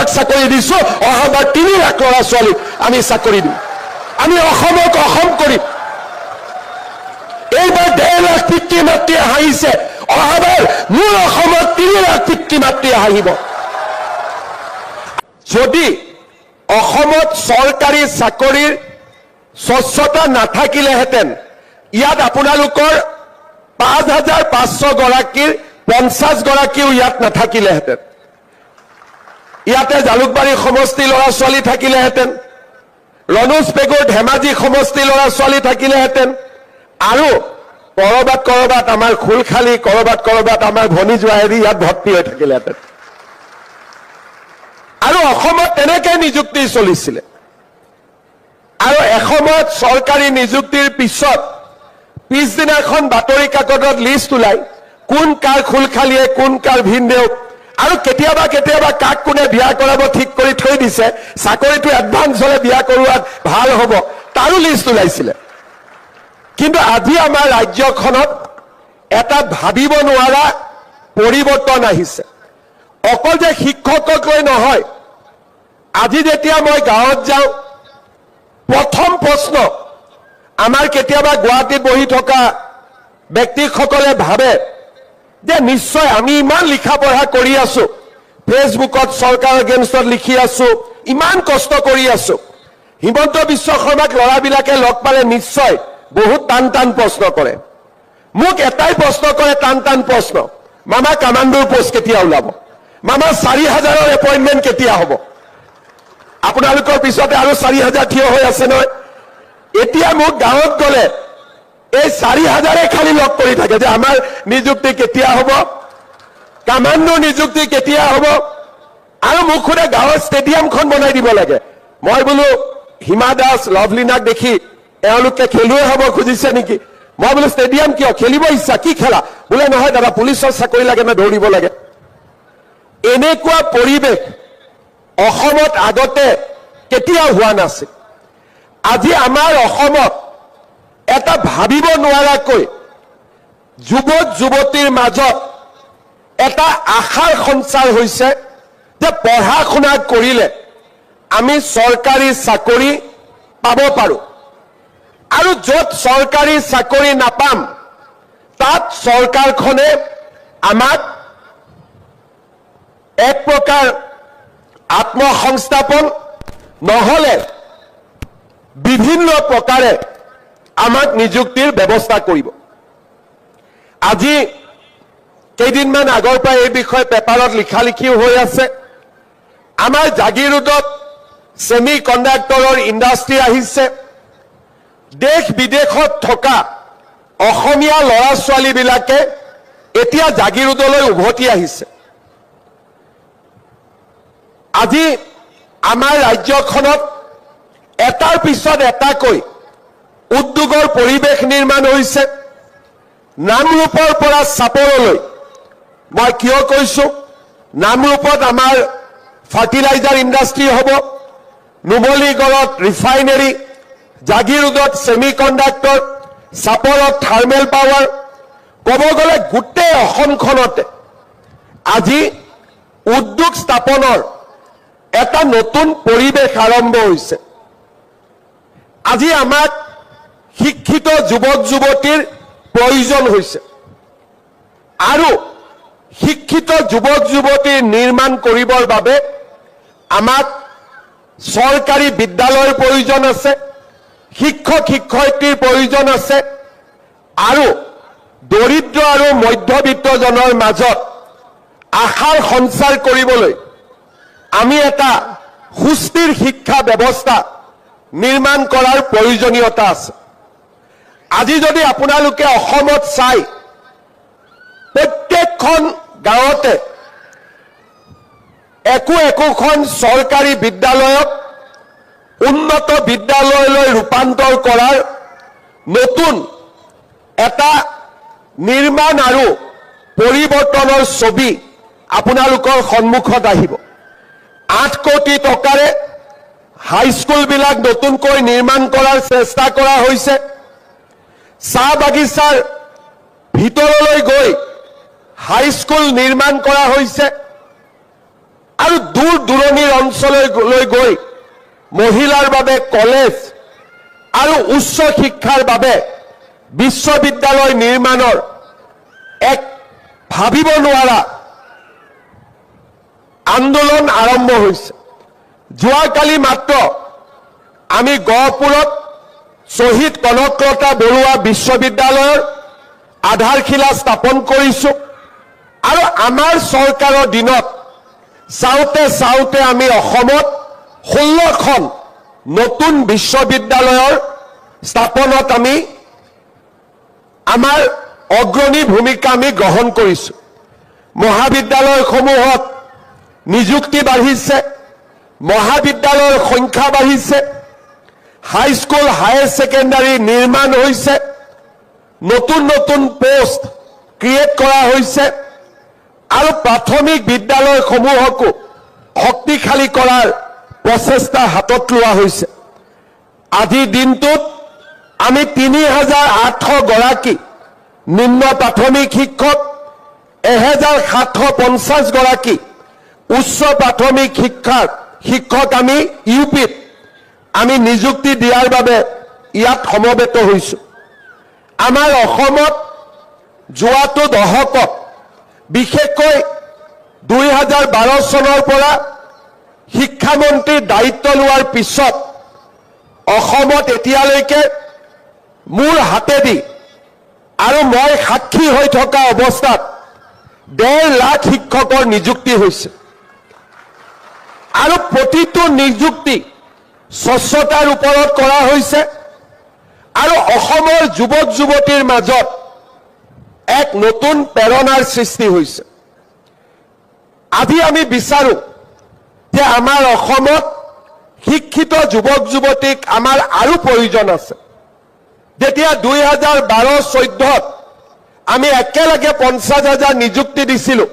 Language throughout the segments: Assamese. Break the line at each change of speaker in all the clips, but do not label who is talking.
ল'ৰাক চাকৰি দিছো অহাবাৰ 3 লাখ ল'ৰা ছোৱালীক আমি চাকৰি দিম আমি অসমক অসম কৰিম এইবাৰ 1.5 লাখ পিতৃ মাতৃয়ে হাঁহিছে অহাবাৰ মোৰ অসমত 3 লাখ পিতৃ মাতৃয়ে হাঁহিব যদি অসমত চৰকাৰী চাকৰিৰ স্বচ্ছতা নাথাকিলেহেঁতেন ইয়াত আপোনালোকৰ 5,500 গৰাকীৰ 50 গৰাকীও ইয়াত নাথাকিলেহেঁতেন ইয়াতে জালুকবাৰী সমষ্টি ল'ৰা ছোৱালী থাকিলেহেঁতেন ৰণোজ পেগুৰ ধেমাজি সমষ্টি ল'ৰা ছোৱালী থাকিলেহেঁতেন আৰু কৰবাত আমাৰ খুলখালী কৰবাত আমাৰ ভনী জোৱাৰী ইয়াত ভৰ্তি হৈ থাকিলেহেঁতেন আৰু অসমত তেনেকৈ নিযুক্তি চলিছিলে আৰু এসময়ত চৰকাৰী নিযুক্তিৰ পিছত পিছদিনাখন বাতৰি কাকতত লিষ্ট ওলাই কোন কাৰ খুলখালীয়ে কোন কাৰ ভিনদেউ আৰু কেতিয়াবা কাক কোনে বিয়া কৰাব ঠিক কৰি থৈ দিছে চাকৰিটো এডভান্স হলে বিয়া কৰোৱাত ভাল হ'ব তাৰো লিষ্ট ওলাইছিলে কিন্তু আজি আমাৰ ৰাজ্যখনত এটা ভাবিব নোৱাৰা পৰিৱৰ্তন আহিছে অকল যে শিক্ষকক লৈ নহয় আজি যেতিয়া মই গাঁৱত যাওঁ প্ৰথম প্ৰশ্ন আমাৰ কেতিয়াবা গুৱাহাটীত বহি থকা ব্যক্তিসকলে ভাবে যে নিশ্চয় আমি ইমান লিখা পঢ়া কৰি আছো ফেচবুকত চৰকাৰ এগেইনষ্টত লিখি আছো ইমান কষ্ট কৰি আছো হিমন্ত বিশ্ব শৰ্মাক ল'ৰাবিলাকে লগ পালে নিশ্চয় বহুত টান প্ৰশ্ন কৰে মোক এটাই প্ৰশ্ন কৰে টান প্ৰশ্ন মামা কামাণ্ডোৰ পোষ্ট কেতিয়া ওলাব মামা 4,000ৰ এপইণ্টমেণ্ট কেতিয়া হ'ব আপোনালোকৰ পিছতে আৰু 4,000 থিয় হৈ আছে নহয় এতিয়া মোক গাঁৱত গ'লে এই 4,000 খালি লগ কৰি থাকে যে আমাৰ নিযুক্তি কেতিয়া হ'ব কামাণ্ডোৰ নিযুক্তি কেতিয়া হ'ব আৰু মোক খুদে গাঁৱৰ ষ্টেডিয়ামখন বনাই দিব লাগে মই বোলো হিমা দাস লভলিনাক দেখি এওঁলোকে খেলুৱৈ হ'ব খুজিছে নেকি মই বোলো ষ্টেডিয়াম কিয় খেলিব ইচ্ছা কি খেলা বোলে নহয় দাদা পুলিচৰ চাকৰি লাগে না দৌৰিব লাগে এনেকুৱা পৰিৱেশ অসমত আগতে কেতিয়াও হোৱা নাছিল আজি আমাৰ অসমত এটা ভাবিব নোৱাৰাকৈ যুৱক যুৱতীৰ মাজত এটা আশাৰ সঞ্চাৰ হৈছে যে পঢ়া শুনা কৰিলে আমি চৰকাৰী চাকৰি পাব পাৰো আৰু য'ত চৰকাৰী চাকৰি নাপাম তাত চৰকাৰখনে আমাক এক প্ৰকাৰ আত্মসংস্থাপন নহলে বিভিন্ন প্ৰকাৰে আমাক নিযুক্তিৰ ব্যৱস্থা কৰিব আজি কেইদিনমান আগৰ পৰা এই বিষয়ে পেপাৰত লিখালিখিও হৈ আছে আমাৰ জাগিৰোডত সেমি কণ্ডাক্টৰৰ ইণ্ডাষ্ট্ৰী আহিছে দেশ বিদেশত থকা অসমীয়া ল'ৰা ছোৱালীবিলাকে এতিয়া জাগিৰোডলৈ উভতি আহিছে আজি আমাৰ ৰাজ্যখনত এটাৰ পিছত এটাকৈ উদ্যোগৰ পৰিৱেশ নিৰ্মাণ হৈছে নামৰূপৰ পৰা চাপৰলৈ মই কিয় কৈছো নামৰূপত আমাৰ ফাৰ্টিলাইজাৰ ইণ্ডাষ্ট্ৰী হ'ব নুমলীগড়ত ৰিফাইনেৰী জাগিৰোডত সেমি কণ্ডাক্টৰ চাপৰত থাৰ্মেল পাৱাৰ ক'ব গ'লে গোটেই অসমখনতে আজি উদ্যোগ স্থাপনৰ এটা নতুন পৰিৱেশ আৰম্ভ হৈছে আজি আমাক শিক্ষিত যুৱক যুৱতীৰ প্ৰয়োজন হৈছে আৰু শিক্ষিত যুৱক যুৱতী নিৰ্মাণ কৰিবৰ বাবে আমাক চৰকাৰী বিদ্যালয়ৰ প্ৰয়োজন আছে শিক্ষক শিক্ষয়িত্ৰীৰ প্ৰয়োজন আছে আৰু দৰিদ্ৰ আৰু মধ্যবিত্তজনৰ মাজত আশাৰ সঞ্চাৰ কৰিবলৈ আমি এটা সুস্থিৰ শিক্ষা ব্যৱস্থা নিৰ্মাণ কৰাৰ প্ৰয়োজনীয়তা আছে আজি যদি আপোনালোকে অসমত চাই প্ৰত্যেকখন গাঁৱতে একোখন চৰকাৰী বিদ্যালয়ক উন্নত বিদ্যালয়লৈ ৰূপান্তৰ কৰাৰ নতুন এটা নিৰ্মাণ আৰু পৰিৱৰ্তনৰ ছবি আপোনালোকৰ সন্মুখত আহিব 8 কোটি টকাৰে হাইস্কুলবিলাক নতুনকৈ নিৰ্মাণ কৰাৰ চেষ্টা কৰা হৈছে চাহ বাগিচাৰ ভিতৰলৈ গৈ হাইস্কুল নিৰ্মাণ কৰা হৈছে আৰু দূৰ দূৰণিৰ অঞ্চললৈ গৈ মহিলাৰ বাবে কলেজ আৰু উচ্চ শিক্ষাৰ বাবে বিশ্ববিদ্যালয় নিৰ্মাণৰ এক ভাবিব নোৱাৰা আন্দোলন আৰম্ভ হৈছে। যোৱাকালি মাত্ৰ আমি গহপুৰত শ্বহীদ কনকলতা বৰুৱা বিশ্ববিদ্যালয়ৰ আধাৰশিলা স্থাপন কৰিছোঁ আৰু আমাৰ চৰকাৰৰ দিনত চাওঁতে চাওঁতে আমি অসমত 16খন নতুন বিশ্ববিদ্যালয়ৰ স্থাপনত আমি আমাৰ অগ্ৰণী ভূমিকা আমি গ্ৰহণ কৰিছোঁ। মহাবিদ্যালয়সমূহত নিযুক্তি বাঢ়িছে, মহাবিদ্যালয়ৰ সংখ্যা বাঢ়িছে, হাইস্কুল হায়াৰ ছেকেণ্ডাৰী নিৰ্মাণ হৈছে, নতুন নতুন পোষ্ট ক্ৰিয়েট কৰা হৈছে আৰু প্ৰাথমিক বিদ্যালয়সমূহকো শক্তিশালী কৰাৰ প্ৰচেষ্টা হাতত লোৱা হৈছে। আজিৰ দিনটোত আমি ৩,৮০০ গৰাকী নিম্ন প্ৰাথমিক শিক্ষক, ১,৭৫০ গৰাকী উচ্চ প্ৰাথমিক শিক্ষক আমি ইউপিত আমি নিযুক্তি দিয়াৰ বাবে ইয়াত সমবেত হৈছোঁ। আমাৰ অসমত যোৱাটো দশকত বিশেষকৈ ২০১২ চনৰ পৰা শিক্ষামন্ত্ৰীৰ দায়িত্ব লোৱাৰ পিছত অসমত এতিয়ালৈকে মোৰ হাতেদি আৰু মই সাক্ষী হৈ থকা অৱস্থাত ১.৫ লাখ শিক্ষকৰ নিযুক্তি হৈছে আৰু প্ৰতিটো নিযুক্তি স্বচ্ছতাৰ ওপৰত কৰা হৈছে আৰু অসমৰ যুৱক যুৱতীৰ মাজত এক নতুন প্ৰেৰণাৰ সৃষ্টি হৈছে। আজি আমি বিচাৰো যে আমাৰ অসমত শিক্ষিত যুৱক যুৱতীক আমাৰ আৰু প্ৰয়োজন আছে। যেতিয়া ২০১২-১৪ত আমি একেলগে ৫০,০০০ নিযুক্তি দিছিলোঁ,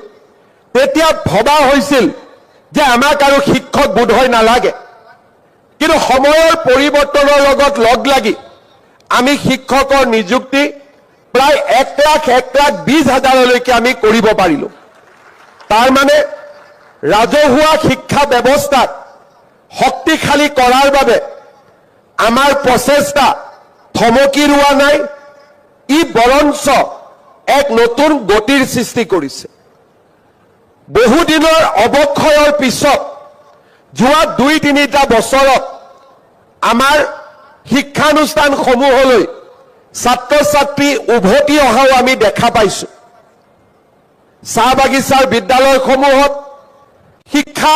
তেতিয়া ভবা হৈছিল যে আমাক আৰু শিক্ষক বোধহয় নালাগে, কিন্তু সময়ৰ পৰিৱৰ্তনৰ লগত লগ লাগি আমি শিক্ষকৰ নিযুক্তি প্ৰায় ১,২০,০০০লৈকে আমি কৰিব পাৰিলোঁ। তাৰ মানে ৰাজহুৱা শিক্ষা ব্যৱস্থাত শক্তিশালী কৰাৰ বাবে আমাৰ প্ৰচেষ্টা থমকি ৰোৱা নাই, ই বৰঞ্চ এক নতুন গতিৰ সৃষ্টি কৰিছে। বহুদিনৰ অৱক্ষয়ৰ পিছত যোৱা ২-৩টা বছৰত আমাৰ শিক্ষানুষ্ঠানসমূহলৈ ছাত্ৰ ছাত্ৰী উভতি অহাও আমি দেখা পাইছোঁ। চাহ বাগিচাৰ বিদ্যালয়সমূহত শিক্ষা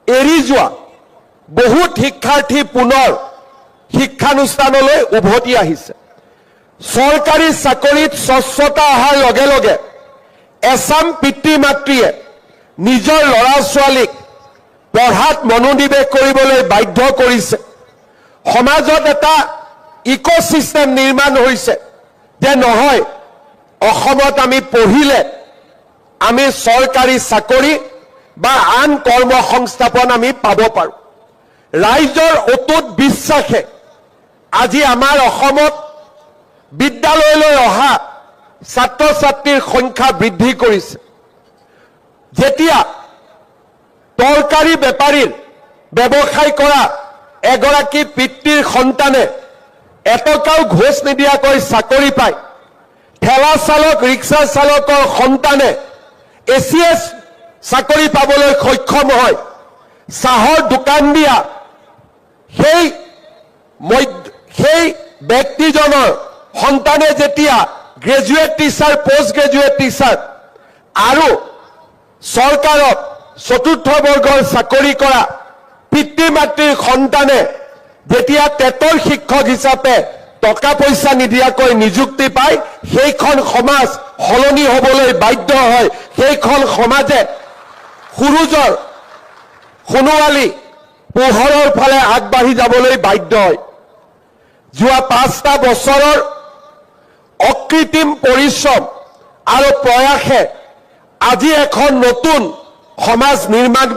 এৰি যোৱা বহুত শিক্ষাৰ্থী পুনৰ শিক্ষানুষ্ঠানলৈ উভতি আহিছে। চৰকাৰী চাকৰিত স্বচ্ছতা অহাৰ লগে লগে এচাম পিতৃ মাতৃয়ে নিজৰ ল'ৰা ছোৱালীক পঢ়াত মনোনিৱেশ কৰিবলৈ বাধ্য কৰিছে। সমাজত এটা ইক'চিষ্টেম নিৰ্মাণ হৈছে যে নহয়, অসমত আমি পঢ়িলে আমি চৰকাৰী চাকৰি বা আন কৰ্ম সংস্থাপন আমি পাব পাৰোঁ। ৰাইজৰ অটুট বিশ্বাসে আজি আমাৰ অসমত বিদ্যালয়লৈ অহা ছাত্ৰ ছাত্ৰীৰ সংখ্যা বৃদ্ধি কৰিছে। যেতিয়া তৰকাৰী বেপাৰীৰ ব্যৱসায় কৰা এগৰাকী পিতৃৰ সন্তানে এটকাও ঘোষ নিদিয়াকৈ চাকৰি পায়, ঠেলা চালক ৰিক্সা চালকৰ সন্তানে ACS চাকৰি পাবলৈ সক্ষম হয়, চাহৰ দোকান দিয়া সেই ব্যক্তিজনৰ সন্তানে যেতিয়া graduate teacher, post graduate teacher আৰু চৰকাৰত চতুৰ্থ বৰ্গৰ চাকৰি কৰা পিতৃ মাতৃৰ সন্তানে যেতিয়া টেটৰ শিক্ষক হিচাপে টকা পইচা নিদিয়াকৈ নিযুক্তি পায়, সেইখন সমাজ সলনি হ'বলৈ বাধ্য হয়। সেইখন সমাজে সুৰুজৰ সোণোৱালী পোহৰৰ ফালে আগবাঢ়ি যাবলৈ বাধ্য হয়। যোৱা 5টা বছৰৰ অকৃত্ৰিম পৰিশ্ৰম আৰু প্ৰয়াসে আজি এখন নতুন সমাজ নিৰ্মাণ